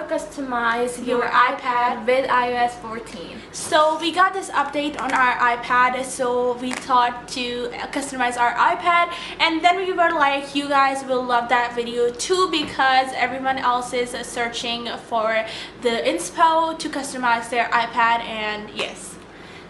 customize your iPad with iOS 14. So we got this update on our iPad, so we thought to customize our iPad, and then we were like, you guys will love that video too because everyone else is searching for the inspo to customize their iPad. And yes,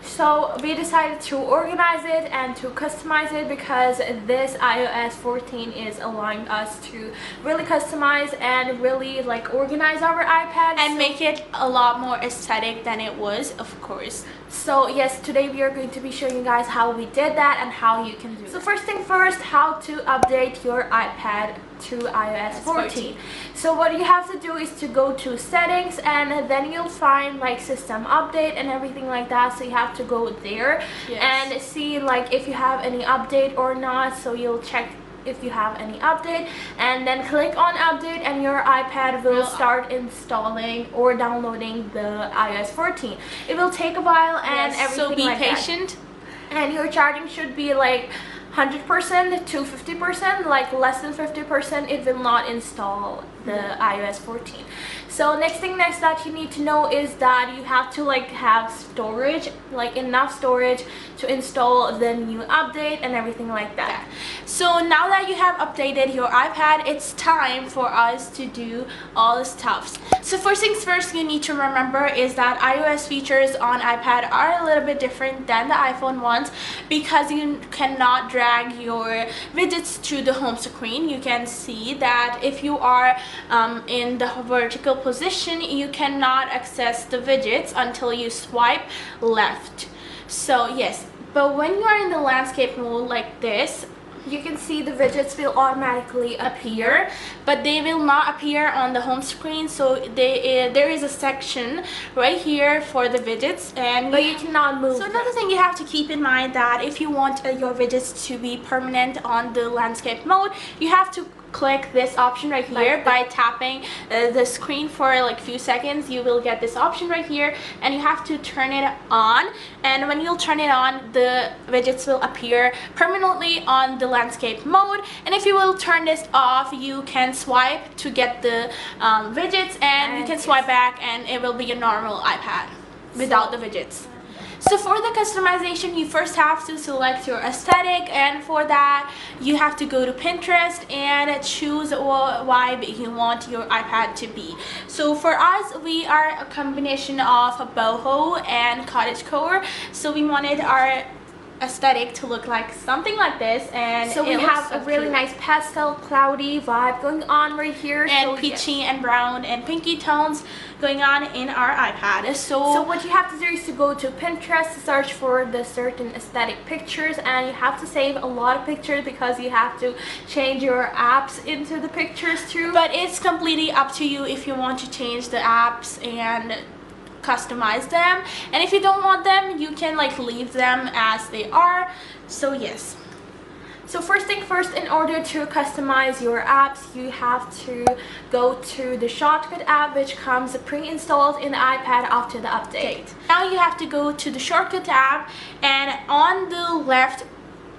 so we decided to organize it and to customize it because this iOS 14 is allowing us to really customize and really like organize our iPad and make it a lot more aesthetic than it was, of course. So yes, today we are going to be showing you guys how we did that and how you can do it. So first thing first, how to update your iPad to iOS 14. So what you have to do is to go to settings, and then you'll find like system update and everything like that. So you have to go there and see like if you have any update or not. So you'll check if you have any update and then click on update, and your iPad will start installing or downloading the iOS 14. It will take a while and everything so be like patient that. And your charging should be like 100% to 50%, like less than 50%, it will not install the iOS 14. So next that you need to know is that you have to like have storage, like enough storage to install the new update and everything like that. So now that you have updated your iPad, it's time for us to do all the stuff. So first things first, you need to remember is that iOS features on iPad are a little bit different than the iPhone ones because you cannot drag your widgets to the home screen. You can see that if you are in the vertical position, you cannot access the widgets until you swipe left. So yes, but when you are in the landscape mode like this, you can see the widgets will automatically appear, but they will not appear on the home screen. So there is a section right here for the widgets, and but you cannot move. So another thing you have to keep in mind that if you want your widgets to be permanent on the landscape mode, you have to click this option right here by tapping the screen for like few seconds. You will get this option right here, and you have to turn it on, and when you'll turn it on, the widgets will appear permanently on the landscape mode. And if you will turn this off, you can swipe to get the widgets, and you can swipe back and it will be a normal iPad without the widgets. So for the customization, you first have to select your aesthetic, and for that you have to go to Pinterest and choose what vibe you want your iPad to be. So for us, we are a combination of boho and cottagecore, so we wanted our aesthetic to look like something like this, and so we have a really nice pastel cloudy vibe going on right here, and peachy and brown and pinky tones going on in our iPad. So what you have to do is to go to Pinterest to search for the certain aesthetic pictures, and you have to save a lot of pictures because you have to change your apps into the pictures too. But it's completely up to you if you want to change the apps and customize them, and if you don't want them, you can like leave them as they are. So yes, so first thing first, in order to customize your apps, you have to go to the Shotcut app, which comes pre-installed in the iPad after the update. Now you have to go to the Shotcut app, and on the left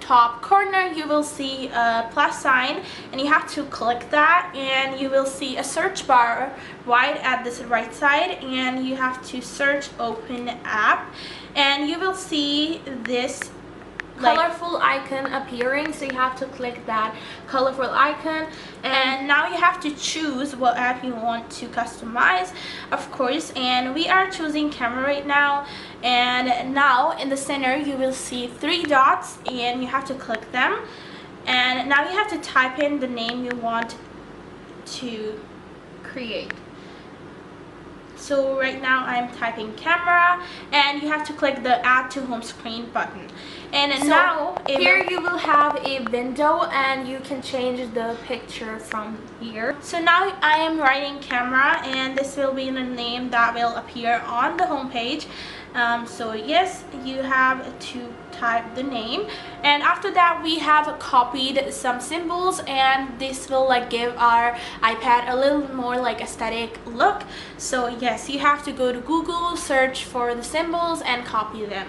top corner you will see a plus sign, and you have to click that, and you will see a search bar right at this right side, and you have to search open app, and you will see this colorful icon appearing, so you have to click that colorful icon, and now you have to choose what app you want to customize, of course, and we are choosing camera right now. And now in the center you will see 3 dots, and you have to click them, and now you have to type in the name you want to create. So right now I'm typing camera, and you have to click the add to home screen button. And so now here you will have a window, and you can change the picture from here. So now I am writing camera, and this will be the name that will appear on the home page. So yes, you have to type the name, and after that we have copied some symbols, and this will like give our iPad a little more like aesthetic look. So yes, you have to go to Google, search for the symbols and copy them.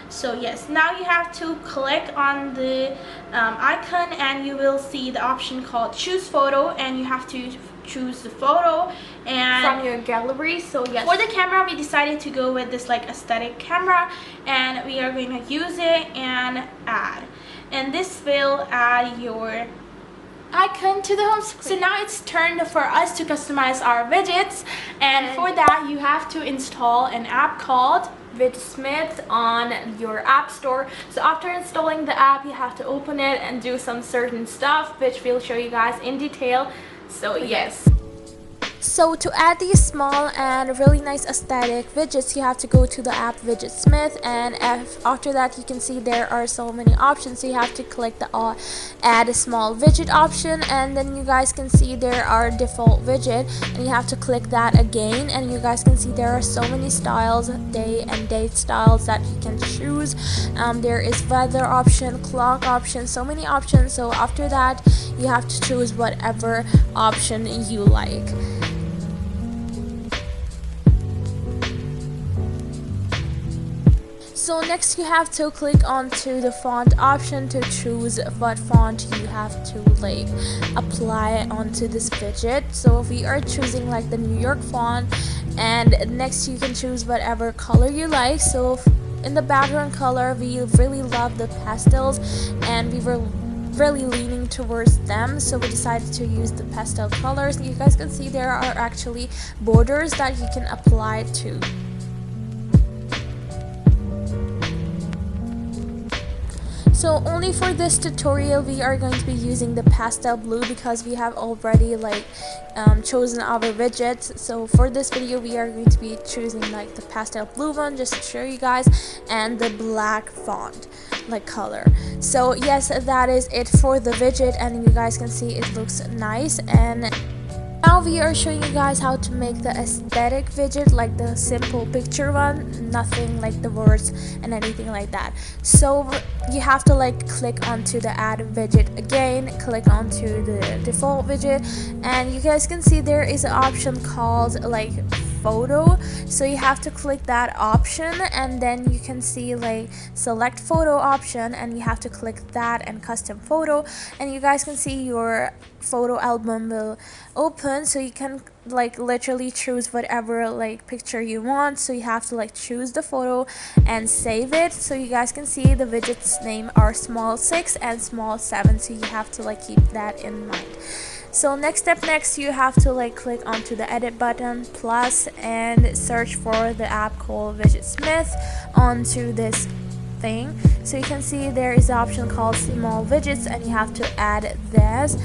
So yes, now you have to click on the icon, and you will see the option called choose photo, and you have to choose the photo. And from your gallery. So yes, for the camera we decided to go with this like aesthetic camera, and we are going to use it and add, and this will add your icon to the home screen. So now it's turned for us to customize our widgets, and for that you have to install an app called Smith on your app store. So after installing the app, you have to open it and do some certain stuff, which we'll show you guys in detail. So yes. So to add these small and really nice aesthetic widgets, you have to go to the app Smith, and after that you can see there are so many options. So you have to click the add a small widget option, and then you guys can see there are default widget, and you have to click that again, and you guys can see there are so many styles, day and date styles that you can choose. There is weather option, clock option, so many options. So after that you have to choose whatever option you like. So next you have to click onto the font option to choose what font you have to like apply onto this widget. So we are choosing like the New York font, and next you can choose whatever color you like. So in the background color, we really love the pastels, and we were really leaning towards them, so we decided to use the pastel colors. You guys can see there are actually borders that you can apply to. So only for this tutorial we are going to be using the pastel blue, because we have already like chosen our widgets. So for this video we are going to be choosing like the pastel blue one, just to show you guys, and the black font like color. So yes, that is it for the widget, and you guys can see it looks nice. And now we are showing you guys how to make the aesthetic widget, like the simple picture one, nothing like the words and anything like that. So you have to like click onto the add widget again, click onto the default widget, and you guys can see there is an option called like photo. So you have to click that option, and then you can see like select photo option, and you have to click that and custom photo, and you guys can see your photo album will open. So you can like literally choose whatever like picture you want. So you have to like choose the photo and save it. So you guys can see the widgets name are small 6 and small 7, so you have to like keep that in mind. So next you have to like click onto the edit button plus and search for the app called Smith onto this thing. So you can see there is an option called small widgets, and you have to add this.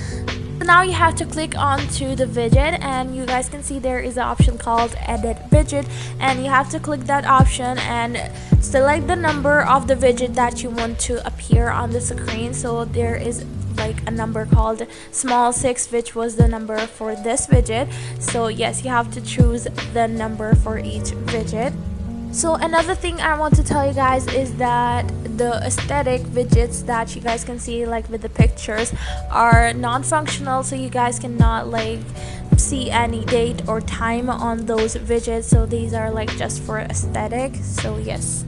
So now you have to click onto the widget, and you guys can see there is an option called edit widget, and you have to click that option and select the number of the widget that you want to appear on the screen. So there is like a number called small 6, which was the number for this widget. So yes, you have to choose the number for each widget. So another thing I want to tell you guys is that the aesthetic widgets that you guys can see like with the pictures are non-functional, so you guys cannot like see any date or time on those widgets. So these are like just for aesthetic. So yes.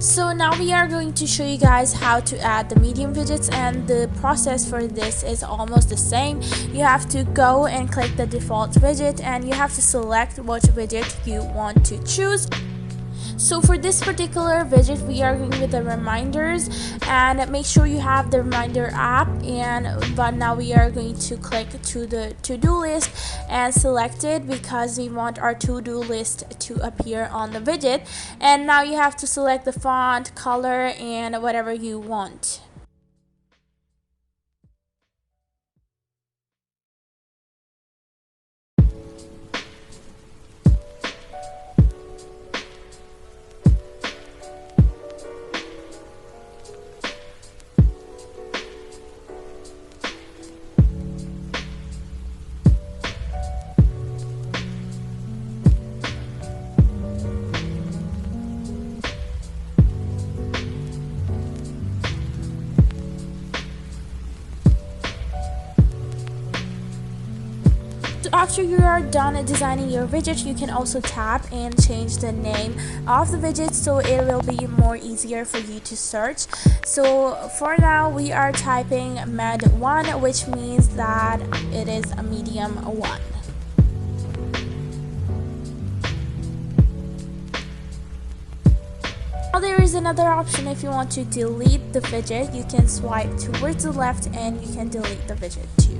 So now we are going to show you guys how to add the medium widgets, and the process for this is almost the same. You have to go and click the default widget, and you have to select what widget you want to choose. So for this particular widget we are going with the reminders, and make sure you have the reminder app. But now we are going to click to the to-do list and select it, because we want our to-do list to appear on the widget. And now you have to select the font, color, and whatever you want. After you are done designing your widget, you can also tap and change the name of the widget so it will be more easier for you to search. So for now we are typing med 1, which means that it is a medium 1. Now there is another option. If you want to delete the widget, you can swipe towards the left and you can delete the widget too.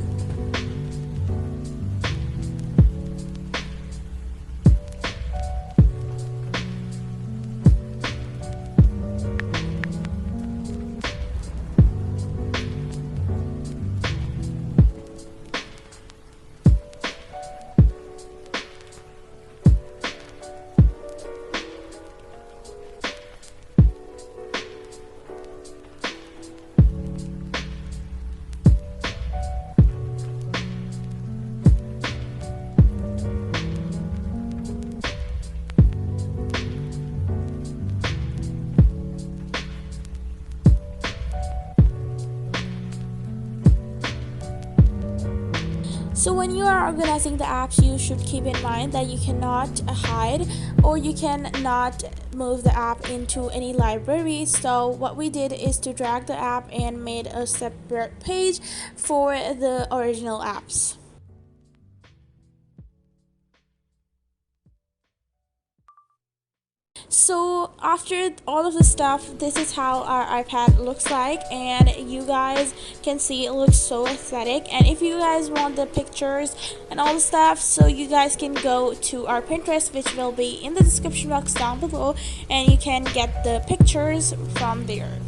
So when you are organizing the apps, you should keep in mind that you cannot hide or you cannot move the app into any library. So what we did is to drag the app and made a separate page for the original apps. So after all of the stuff, this is how our iPad looks like, and you guys can see it looks so aesthetic. And if you guys want the pictures and all the stuff, so you guys can go to our Pinterest, which will be in the description box down below, and you can get the pictures from there.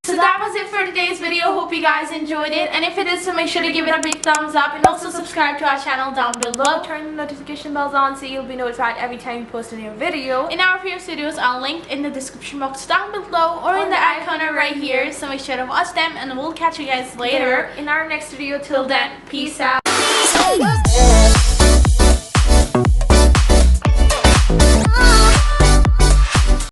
So that was it for today's video. Hope you guys enjoyed it, and if it is, so make sure to give it a big thumbs up and also subscribe to our channel down below. Turn the notification bells on so you'll be notified every time we post a new video. In our previous videos are linked in the description box down below or in the icon right here, so make sure to watch them, and we'll catch you guys later in our next video. Till then, peace out.